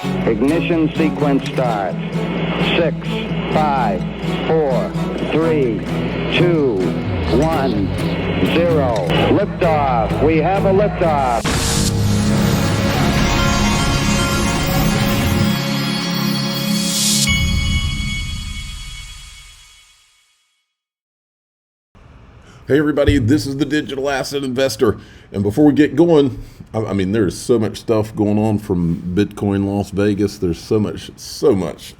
Ignition sequence start. 6, 5, 4, 3, 2, 1, 0. Liftoff. We have a liftoff. Hey everybody, this is the Digital Asset Investor, and before we get going, I mean there's so much stuff going on from Bitcoin Las Vegas. There's so much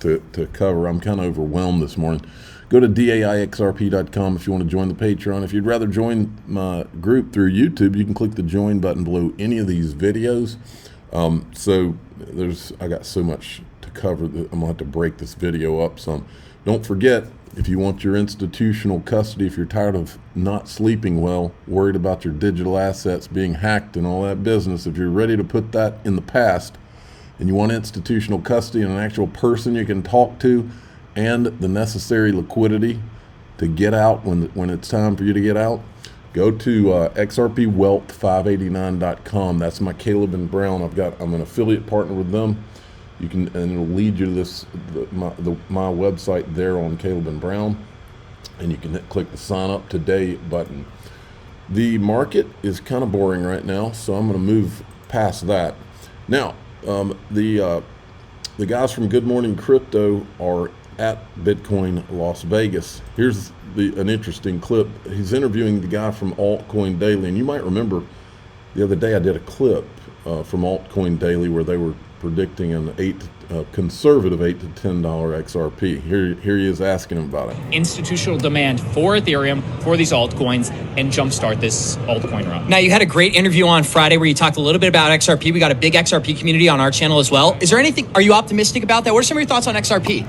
to cover. I'm kind of overwhelmed this morning. Go to daixrp.com if you want to join the Patreon. If you'd rather join my group through YouTube, you can click the join button below any of these videos. I got so much to cover that I'm gonna have to break this video up some. Don't forget, if you want your institutional custody, if you're tired of not sleeping well, worried about your digital assets being hacked and all that business, if you're ready to put that in the past and you want institutional custody and an actual person you can talk to and the necessary liquidity to get out when it's time for you to get out, go to xrpwealth589.com. That's my Caleb and Brown. I'm an affiliate partner with them. You can, and it'll lead you to my website there on Caleb and Brown, and you can click the sign up today button. The market is kind of boring right now, so I'm going to move past that. Now, the guys from Good Morning Crypto are at Bitcoin Las Vegas. Here's an interesting clip. He's interviewing the guy from Altcoin Daily, and you might remember the other day I did a clip from Altcoin Daily where they were predicting an conservative $8 to $10 XRP. Here he is asking him about it. Institutional demand for Ethereum, for these altcoins, and jumpstart this altcoin run. Now, you had a great interview on Friday where you talked a little bit about XRP. We got a big XRP community on our channel as well. Is there anything, are you optimistic about that? What are some of your thoughts on XRP?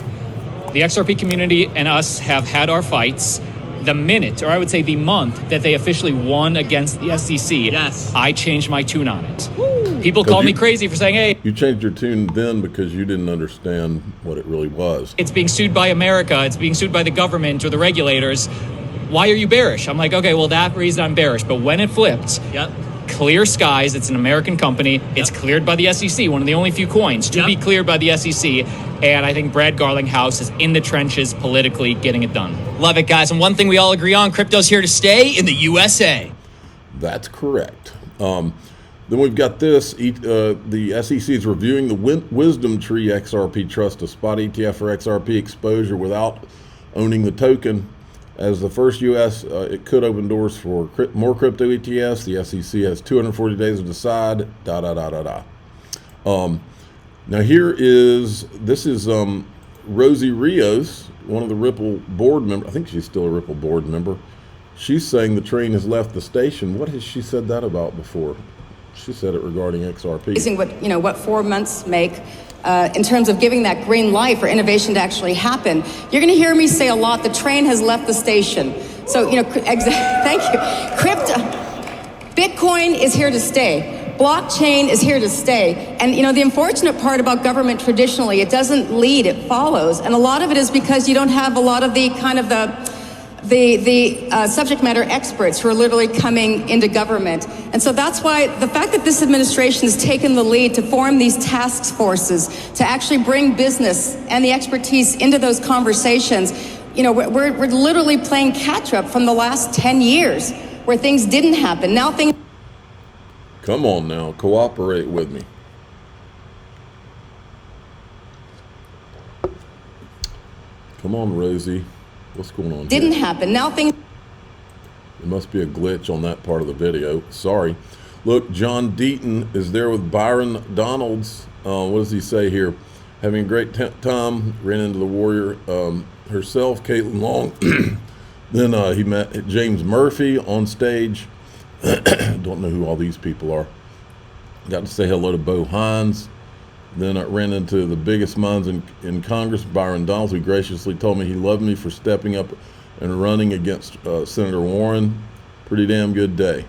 The XRP community and us have had our fights. The minute, or I would say the month, that they officially won against the SEC, yes, I changed my tune on it. Woo. People called me crazy for saying, hey. You changed your tune then because you didn't understand what it really was. It's being sued by America. It's being sued by the government or the regulators. Why are you bearish? I'm like, okay, well, that reason I'm bearish. But when it flipped, yep, clear skies, it's an American company. Yep. It's cleared by the SEC, one of the only few coins to be cleared by the SEC. And I think Brad Garlinghouse is in the trenches politically getting it done. Love it, guys. And one thing we all agree on, crypto's here to stay in the USA. That's correct. Then we've got this. The SEC is reviewing the Wisdom Tree XRP Trust, a spot ETF for XRP exposure without owning the token. As the first U.S., it could open doors for more crypto ETFs. The SEC has 240 days to decide. Now this is Rosie Rios, one of the Ripple board members. I think she's still a Ripple board member. She's saying the train has left the station. What has she said that about before? She said it regarding XRP. What 4 months make in terms of giving that green light for innovation to actually happen. You're going to hear me say a lot, the train has left the station. So, thank you. Bitcoin is here to stay. Blockchain is here to stay. And, the unfortunate part about government traditionally, it doesn't lead, it follows. And a lot of it is because you don't have a lot of the kind of the subject matter experts who are literally coming into government. And so that's why the fact that this administration has taken the lead to form these task forces to actually bring business and the expertise into those conversations, we're literally playing catch up from the last 10 years where things didn't happen. Now things... Come on now, cooperate with me. Come on, Rosie. What's going on? Didn't happen. Now things... There must be a glitch on that part of the video. Sorry. Look, John Deaton is there with Byron Donalds. What does he say here? Having a great time. Ran into the warrior herself, Caitlin Long. Then he met James Murphy on stage. Don't know who all these people are. Got to say hello to Bo Hines. Then I ran into the biggest minds in Congress, Byron Donalds, who graciously told me he loved me for stepping up and running against Senator Warren. Pretty damn good day.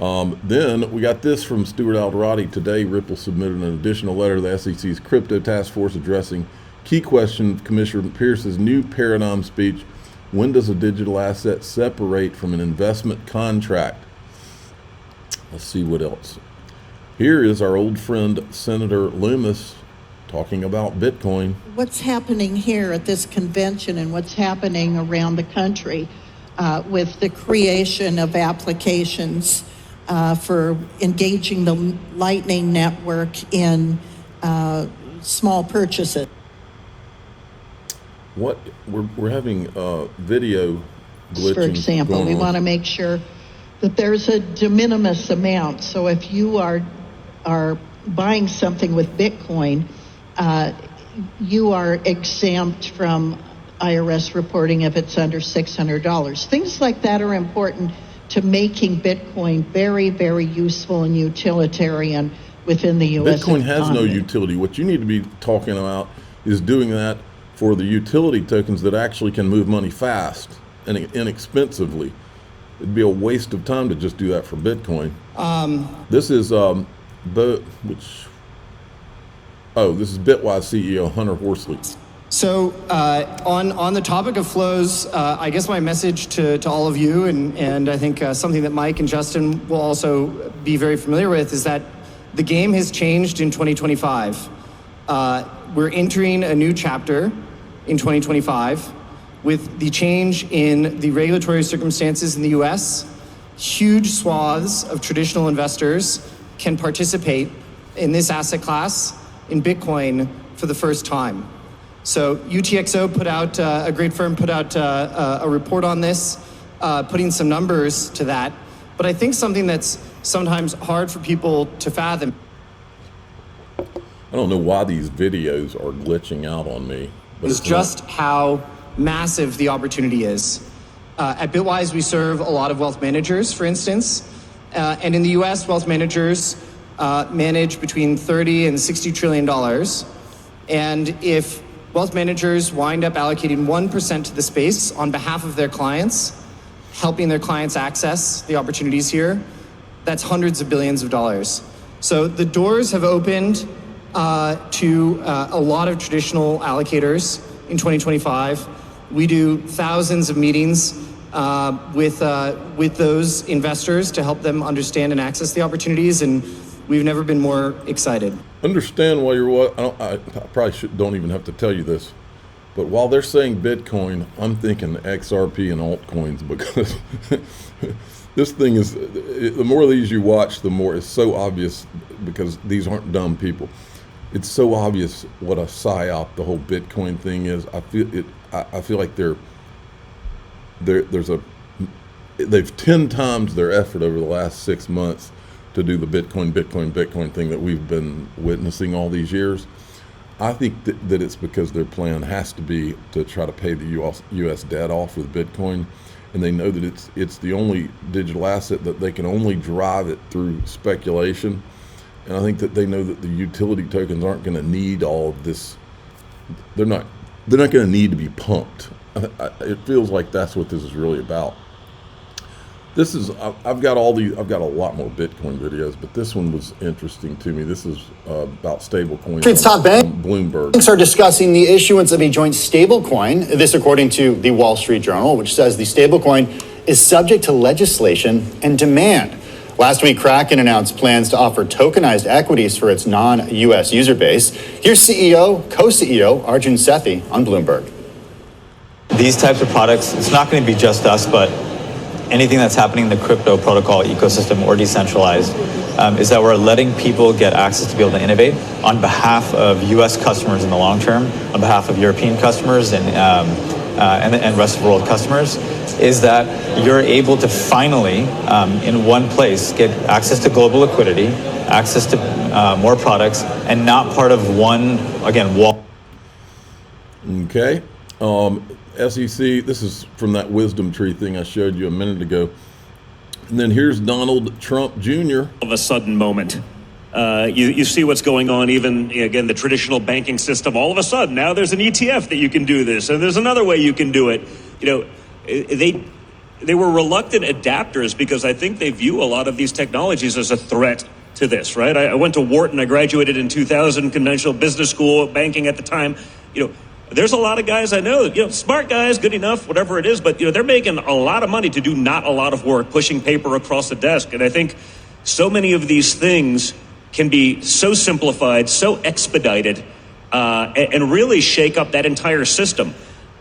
Then we got this from Stuart Alderoty. Today, Ripple submitted an additional letter to the SEC's Crypto Task Force addressing key question of Commissioner Pierce's new paradigm speech. When does a digital asset separate from an investment contract? Let's see what else. Here is our old friend Senator Loomis talking about Bitcoin. What's happening here at this convention and what's happening around the country with the creation of applications for engaging the Lightning Network in small purchases. What we're having video glitching. For example, we want to make sure that there's a de minimis amount. So if you are buying something with Bitcoin, you are exempt from IRS reporting if it's under $600. Things like that are important to making Bitcoin very, very useful and utilitarian within the U.S. Bitcoin has economy. no utility. What you need to be talking about is doing that for the utility tokens that actually can move money fast and inexpensively. It'd be a waste of time to just do that for Bitcoin. This is this is Bitwise CEO Hunter Horsley. So on the topic of flows, I guess my message to all of you, and I think something that Mike and Justin will also be very familiar with, is that the game has changed in 2025. We're entering a new chapter in 2025 with the change in the regulatory circumstances in the US. Huge swaths of traditional investors can participate in this asset class in Bitcoin for the first time. So UTXO put out, a great firm put out a report on this, putting some numbers to that. But I think something that's sometimes hard for people to fathom. I don't know why these videos are glitching out on me. But is just how massive the opportunity is. At Bitwise, we serve a lot of wealth managers, for instance. And in the US, wealth managers manage between $30 and $60 trillion. And if wealth managers wind up allocating 1% to the space on behalf of their clients, helping their clients access the opportunities here, that's hundreds of billions of dollars. So the doors have opened to a lot of traditional allocators in 2025. We do thousands of meetings with those investors to help them understand and access the opportunities, and we've never been more excited. Understand why I probably don't even have to tell you this, but while they're saying Bitcoin, I'm thinking XRP and altcoins, because this thing is, the more of these you watch, the more it's so obvious, because these aren't dumb people. It's so obvious what a psyop the whole Bitcoin thing is. I feel like they've 10 times their effort over the last 6 months to do the Bitcoin thing that we've been witnessing all these years. I think that it's because their plan has to be to try to pay the U.S. debt off with Bitcoin, and they know that it's the only digital asset that they can only drive it through speculation. And I think that they know that the utility tokens aren't going to need all of this. They're not going to need to be pumped. It feels like that's what this is really about. This is, I've got a lot more Bitcoin videos, but this one was interesting to me. This is about stablecoins. Street's top Bloomberg. banks are discussing the issuance of a joint stablecoin. This, according to the Wall Street Journal, which says the stablecoin is subject to legislation and demand. Last week, Kraken announced plans to offer tokenized equities for its non-U.S. user base. Here's co-CEO Arjun Sethi on Bloomberg. These types of products, it's not going to be just us, but anything that's happening in the crypto protocol ecosystem or decentralized, is that we're letting people get access to be able to innovate on behalf of U.S. customers in the long term, on behalf of European customers and rest of the world customers, is that you're able to finally, in one place, get access to global liquidity, access to more products, and not part of one, again, wall. Okay. SEC, this is from that wisdom tree thing I showed you a minute ago. And then here's Donald Trump Jr. Of a sudden moment. You see what's going on, even, again, the traditional banking system. All of a sudden, now there's an ETF that you can do this, and there's another way you can do it. You know, they were reluctant adapters because I think they view a lot of these technologies as a threat to this, right? I went to Wharton. I graduated in 2000, conventional business school, banking at the time. You know, there's a lot of guys I know, smart guys, good enough, whatever it is, but, they're making a lot of money to do not a lot of work, pushing paper across the desk. And I think so many of these things can be so simplified, so expedited, and really shake up that entire system.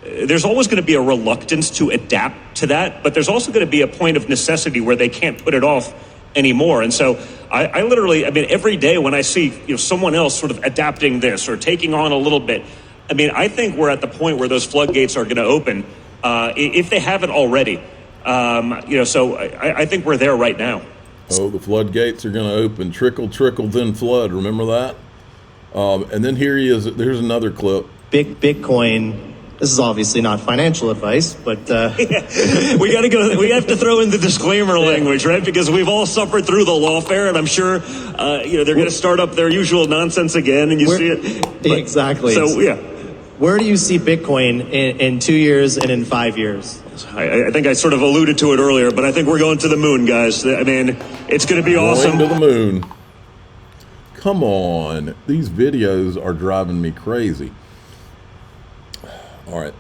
There's always going to be a reluctance to adapt to that, but there's also going to be a point of necessity where they can't put it off anymore. And so I literally, every day when I see someone else sort of adapting this or taking on a little bit, I think we're at the point where those floodgates are going to open, if they haven't already. So I think we're there right now. Oh, the floodgates are going to open. Trickle, trickle, then flood. Remember that? And then here he is. There's another clip. Bitcoin. This is obviously not financial advice, but we have to throw in the disclaimer language, right? Because we've all suffered through the lawfare, and I'm sure they're going to start up their usual nonsense again, and you see it. Exactly. So yeah. Where do you see Bitcoin in 2 years and in 5 years? I think I sort of alluded to it earlier, but I think we're going to the moon, guys. It's going to be awesome. Going to the moon. Come on. These videos are driving me crazy. All right.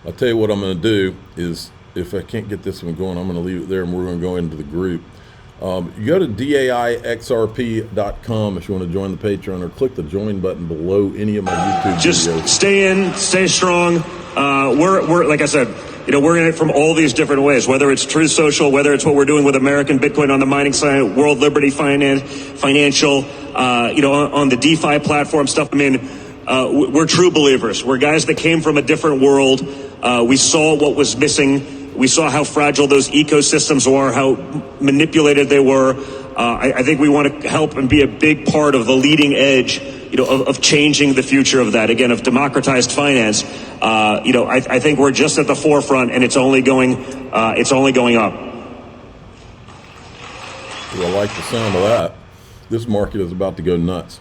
I'll tell you what I'm going to do is, if I can't get this one going, I'm going to leave it there and we're going to go into the group. You go to daixrp.com if you want to join the Patreon, or click the join button below any of my YouTube videos. Just stay in, stay strong. We're like I said, we're in it from all these different ways, whether it's Truth Social, whether it's what we're doing with American Bitcoin on the mining side, World Liberty Financial, on the DeFi platform stuff. We're true believers. We're guys that came from a different world. We saw what was missing. We saw how fragile those ecosystems were, how manipulated they were. I think we want to help and be a big part of the leading edge, of changing the future of that. Again, of democratized finance. I think we're just at the forefront, and it's only going up. Well, I like the sound of that. This market is about to go nuts.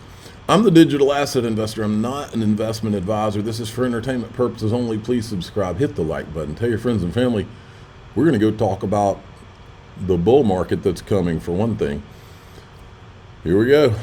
I'm the digital asset investor. I'm not an investment advisor. This is for entertainment purposes only. Please subscribe, hit the like button, tell your friends and family. We're going to go talk about the bull market that's coming, for one thing. Here we go.